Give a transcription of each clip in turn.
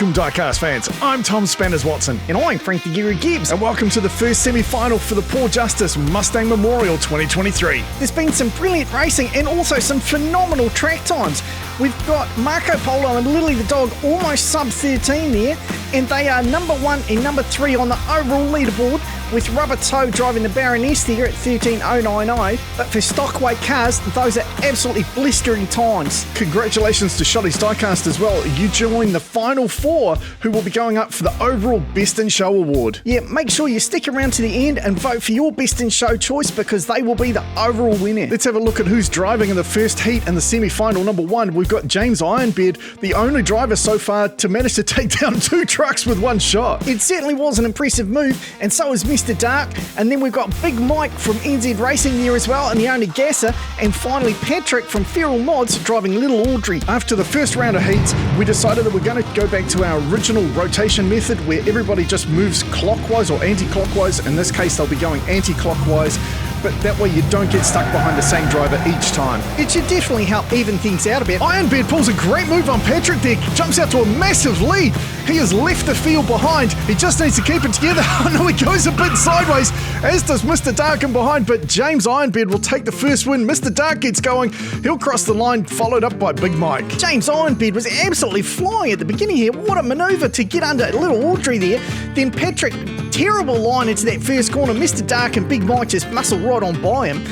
Welcome, diecast fans. I'm Tom Spanners-Watson. And I'm Frank the Geary Gibbs. And welcome to the first semi-final for the Paw Justice Mustang Memorial 2023. There's been some brilliant racing and also some phenomenal track times. We've got Marco Polo and Lily the dog almost sub 13 there, and they are number 1 and number 3 on the overall leaderboard, with Rubber Toe driving the Baroness there at 13.090. But for stockweight cars, those are absolutely blistering times. Congratulations to Shotty's Diecast as well. You joined the final 4 who will be going up for the overall Best in Show award. Yeah, make sure you stick around to the end and vote for your Best in Show choice, because they will be the overall winner. Let's have a look at who's driving in the first heat and the semi-final. Number 1, we've got James Ironbeard, the only driver so far to manage to take down 2 trucks with one shot. It certainly was an impressive move, and so is Mr. Dark. And then we've got Big Mike from NZ Racing there as well, and the only gasser. And finally Patrick from Feral Mods driving Little Audrey. After the first round of heats, we decided that we're going to go back to our original rotation method, where everybody just moves clockwise or anti-clockwise. In this case, they'll be going anti-clockwise, but that way you don't get stuck behind the same driver each time. It should definitely help even things out a bit. Ironbeard pulls a great move on Patrick there, jumps out to a massive lead. He has left the field behind. He just needs to keep it together. Oh no, he goes a bit sideways, as does Mr. Dark in behind, but James Ironbeard will take the first win. Mr. Dark gets going. He'll cross the line, followed up by Big Mike. James Ironbeard was absolutely flying at the beginning here. What a manoeuvre to get under Little Audrey there. Then Patrick, terrible line into that first corner. Mr. Dark and Big Mike just muscle right on by him.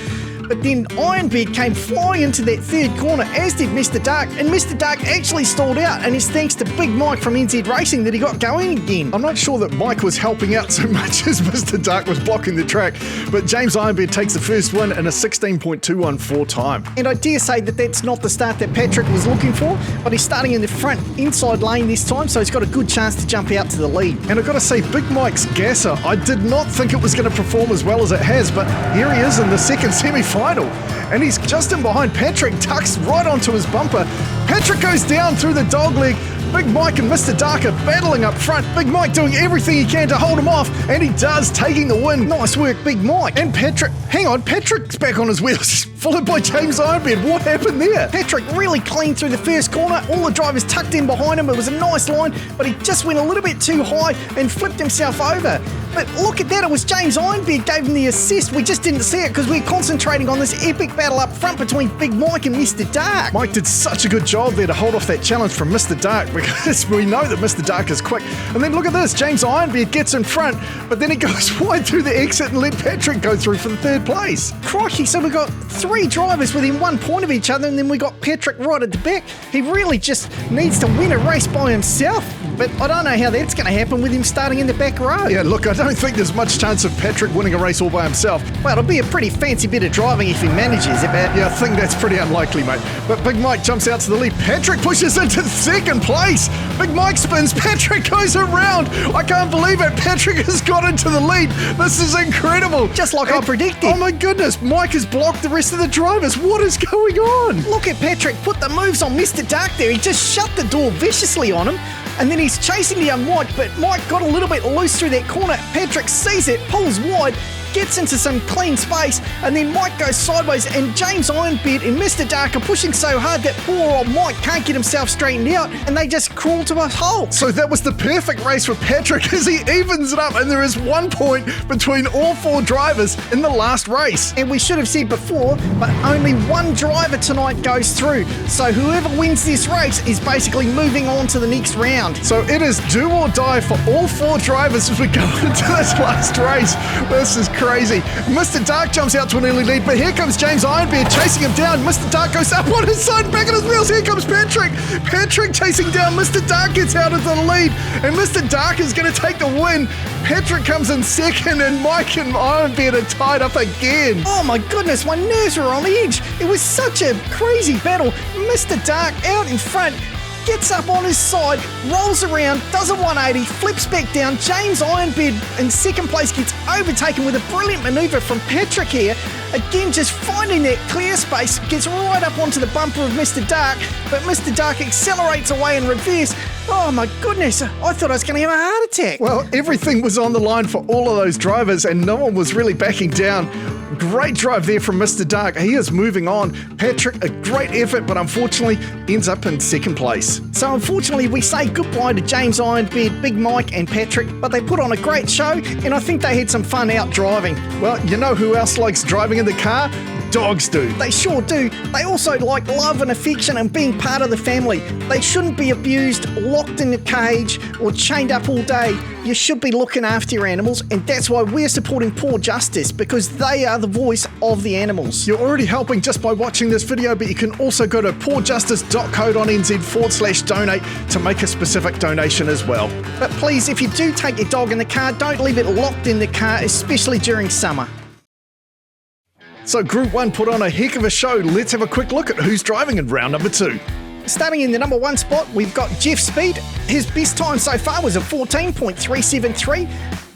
But then Ironbeard came flying into that third corner, as did Mr. Dark, and Mr. Dark actually stalled out, and it's thanks to Big Mike from NZ Racing that he got going again. I'm not sure that Mike was helping out so much as Mr. Dark was blocking the track, but James Ironbeard takes the first win in a 16.214 time. And I dare say that that's not the start that Patrick was looking for, but he's starting in the front inside lane this time, so he's got a good chance to jump out to the lead. And I've got to say, Big Mike's gasser, I did not think it was going to perform as well as it has, but here he is in the second semi-final. And he's just in behind Patrick, tucks right onto his bumper. Patrick goes down through the dog leg. Big Mike and Mr. Dark are battling up front. Big Mike doing everything he can to hold him off, and he does, taking the win. Nice work, Big Mike. And Patrick's back on his wheels, followed by James Ironbeard. What happened there? Patrick really clean through the first corner. All the drivers tucked in behind him. It was a nice line, but he just went a little bit too high and flipped himself over. But look at that, it was James Ironbeard gave him the assist. We just didn't see it because we were concentrating on this epic battle up front between Big Mike and Mr. Dark. Mike did such a good job there to hold off that challenge from Mr. Dark, because we know that Mr. Dark is quick. And then look at this, James Ironbeard gets in front, but then he goes wide through the exit and let Patrick go through for the third place. Crikey, so we got 3 drivers within 1 point of each other, and then we got Patrick right at the back. He really just needs to win a race by himself, but I don't know how that's going to happen with him starting in the back row. Yeah, look, I don't think there's much chance of Patrick winning a race all by himself. Well, it'll be a pretty fancy bit of driving if he manages it, but... Yeah, I think that's pretty unlikely, mate. But Big Mike jumps out to the lead. Patrick pushes into second place. Big Mike spins. Patrick goes around. I can't believe it. Patrick has got into the lead. This is incredible. Just like I predicted. Oh my goodness, Mike has blocked the rest of the drivers. What is going on? Look at Patrick put the moves on Mr. Dark there. He just shut the door viciously on him. And then he's chasing down Mike, but Mike got a little bit loose through that corner. Patrick sees it, pulls wide, gets into some clean space, and then Mike goes sideways, and James Ironbeard and Mr. Dark are pushing so hard that poor old Mike can't get himself straightened out, and they just crawl to a halt. So that was the perfect race for Patrick as he evens it up, and there is 1 point between all 4 drivers in the last race. And we should have said before, but only 1 driver tonight goes through, so whoever wins this race is basically moving on to the next round. So it is do or die for all 4 drivers as we go into this last race. This is crazy. Mr. Dark jumps out to an early lead, but here comes James Ironbeard chasing him down. Mr. Dark goes up on his side, back on his wheels. Here comes Patrick. Patrick chasing down. Mr. Dark gets out of the lead, and Mr. Dark is going to take the win. Patrick comes in second, and Mike and Ironbeard are tied up again. Oh my goodness, my nerves were on the edge. It was such a crazy battle. Mr. Dark out in front, gets up on his side, rolls around, does a 180, flips back down. James Ironbeard in second place gets overtaken with a brilliant manoeuvre from Patrick here. Again, just finding that clear space, gets right up onto the bumper of Mr. Dark, but Mr. Dark accelerates away in reverse. Oh my goodness, I thought I was going to have a heart attack. Well, everything was on the line for all of those drivers, and no one was really backing down. great drive there from Mr. Dark. He is moving on. Patrick, a great effort, but unfortunately ends up in second place. So unfortunately, we say goodbye to James Ironbeard, Big Mike and Patrick, but they put on a great show, and I think they had some fun out driving. Well, you know who else likes driving in the car? Dogs do. They sure do. They also like love and affection and being part of the family. They shouldn't be abused, locked in a cage, or chained up all day. You should be looking after your animals, and that's why we're supporting Paw Justice, because they are the voice of the animals. You're already helping just by watching this video, but you can also go to pawjustice.co.nz/donate to make a specific donation as well. But please, if you do take your dog in the car, don't leave it locked in the car, especially during summer. So Group 1 put on a heck of a show. Let's have a quick look at who's driving in round number 2. Starting in the number 1 spot, we've got Jeff Speed. His best time so far was a 14.373.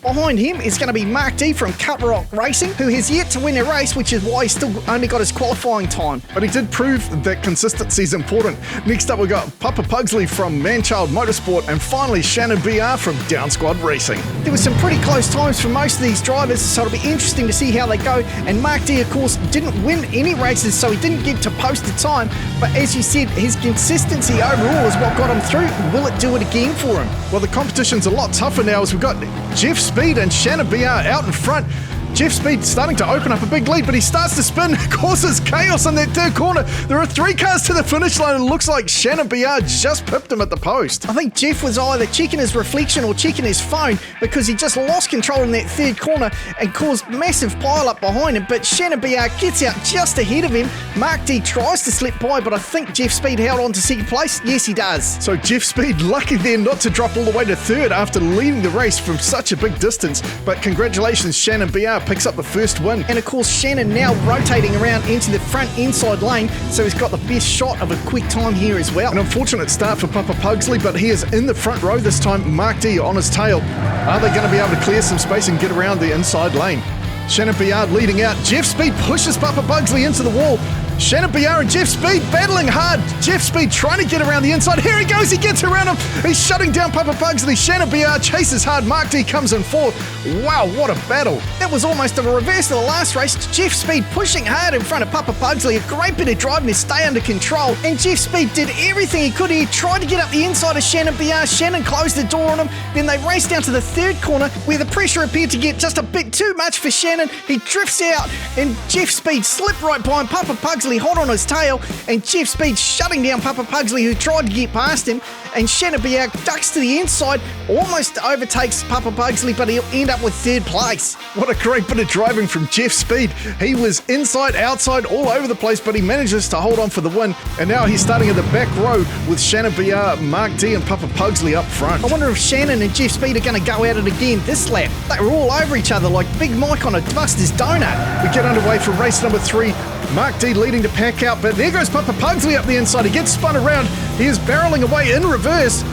Behind him is going to be Mark D from Cut Rock Racing, who has yet to win a race, which is why he's still only got his qualifying time. But he did prove that consistency is important. Next up, we got Papa Pugsley from Manchild Motorsport, and finally Shannon BR from Down Squad Racing. There were some pretty close times for most of these drivers, so it'll be interesting to see how they go. And Mark D, of course, didn't win any races, so he didn't get to post a time. But as you said, his consistency overall is what got him through. Will it do it again for him? Well, the competition's a lot tougher now as we've got Jeff Speed and Shannon BR out in front. Jeff Speed starting to open up a big lead, but he starts to spin, causes chaos in that third corner. There are 3 cars to the finish line, and it looks like Shannon BR just pipped him at the post. I think Jeff was either checking his reflection or checking his phone, because he just lost control in that third corner and caused massive pile-up behind him, but Shannon BR gets out just ahead of him. Mark D tries to slip by, but I think Jeff Speed held on to second place. Yes, he does. So Jeff Speed lucky there not to drop all the way to third after leading the race from such a big distance, but congratulations, Shannon BR picks up the first win. And of course, Shannon now rotating around into the front inside lane, so he's got the best shot of a quick time here as well. An unfortunate start for Papa Pugsley, but he is in the front row this time. Mark D on his tail. Are they going to be able to clear some space and get around the inside lane? Shannon BR leading out. Jeff Speed pushes Papa Pugsley into the wall. Shannon BR and Jeff Speed battling hard. Jeff Speed trying to get around the inside. Here he goes, he gets around him. He's shutting down Papa Pugsley. Shannon BR chases hard. Mark D comes in fourth. Wow, what a battle. That was almost a reverse of the last race. Jeff Speed pushing hard in front of Papa Pugsley. A great bit of driving to stay under control. And Jeff Speed did everything he could. He tried to get up the inside of Shannon BR. Shannon closed the door on him. Then they raced down to the third corner where the pressure appeared to get just a bit too much for Shannon. He drifts out and Jeff Speed slipped right behind Papa Pugsley, hot on his tail, and Jeff Speed shutting down Papa Pugsley, who tried to get past him, and Shannon BR ducks to the inside, almost overtakes Papa Pugsley, but he'll end up with third place. What a great bit of driving from Jeff Speed. He was inside, outside, all over the place, but he manages to hold on for the win, and now he's starting in the back row with Shannon BR, Mark D and Papa Pugsley up front. I wonder if Shannon and Jeff Speed are going to go at it again this lap. They were all over each other like Big Mike on a Buster's donut. We get underway for race number 3. Mark D leading to pack out, but there goes Papa Pugsley up the inside. He gets spun around. He is barreling away in reverse.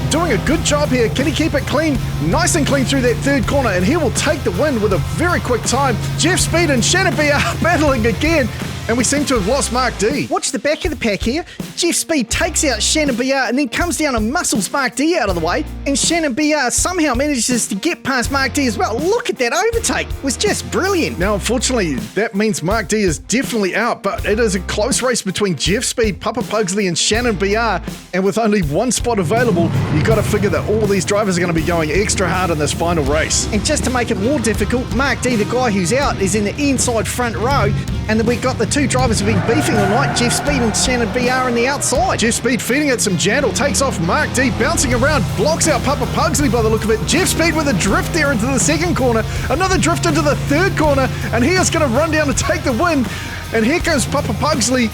Doing a good job here. Can he keep it clean? Nice and clean through that third corner, and he will take the win with a very quick time. Jeff Speed and Shannon BR battling again, and we seem to have lost Mark D. Watch the back of the pack here. Jeff Speed takes out Shannon BR and then comes down and muscles Mark D out of the way, and Shannon BR somehow manages to get past Mark D as well. Look at that overtake. It was just brilliant. Now, unfortunately, that means Mark D is definitely out, but it is a close race between Jeff Speed, Papa Pugsley and Shannon BR, and with only one spot available, you got to figure that all these drivers are going to be going extra hard in this final race. And just to make it more difficult, Mark D, the guy who's out, is in the inside front row, and then we got the two drivers who've been beefing all night, Jeff Speed and Shannon BR in the outside. Jeff Speed feeding it some jandle, takes off Mark D, bouncing around, blocks out Papa Pugsley by the look of it. Jeff Speed with a drift there into the second corner, another drift into the third corner, and he is going to run down to take the win. And here goes Papa Pugsley.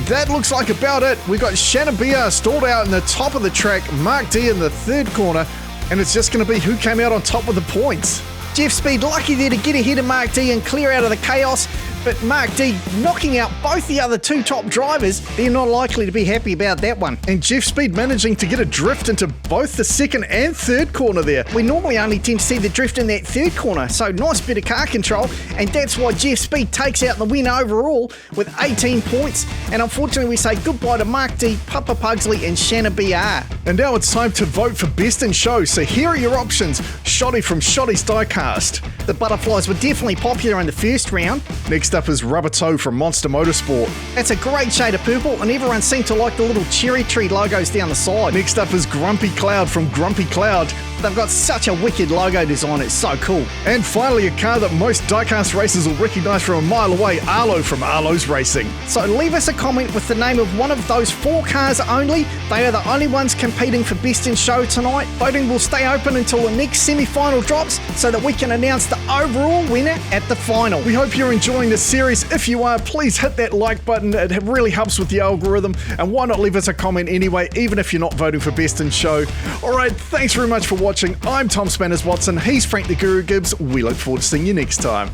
That looks like about it. We've got Shannon BR stalled out in the top of the track, Mark D in the third corner, and it's just going to be who came out on top with the points. Jeff Speed lucky there to get ahead of Mark D and clear out of the chaos, but Mark D knocking out both the other two top drivers. They're not likely to be happy about that one. And Jeff Speed managing to get a drift into both the second and third corner there. We normally only tend to see the drift in that third corner, so nice bit of car control, and that's why Jeff Speed takes out the win overall with 18 points. And unfortunately we say goodbye to Mark D, Papa Pugsley and Shannon BR. And now it's time to vote for Best in Show, so here are your options. Shoddy from Shoddy's Diecast. The butterflies were definitely popular in the first round. Next up is Rubber Toe from Monster Motorsport. That's a great shade of purple, and everyone seemed to like the little cherry tree logos down the side. Next up is Grumpy Cloud from Grumpy Cloud. They've got such a wicked logo design, it's so cool. And finally, a car that most diecast racers will recognise from a mile away, Arlo from Arlo's Racing. So leave us a comment with the name of one of those 4 cars only. They are the only ones competing for Best in Show tonight. Voting will stay open until the next semi-final drops so that we can announce the overall winner at the final. We hope you're enjoying this series. If you are, please hit that like button. It really helps with the algorithm. And why not leave us a comment anyway, even if you're not voting for Best in Show. Alright, thanks very much for watching. I'm Tom Spanners Watson. He's Frank the Guru Gibbs. We look forward to seeing you next time.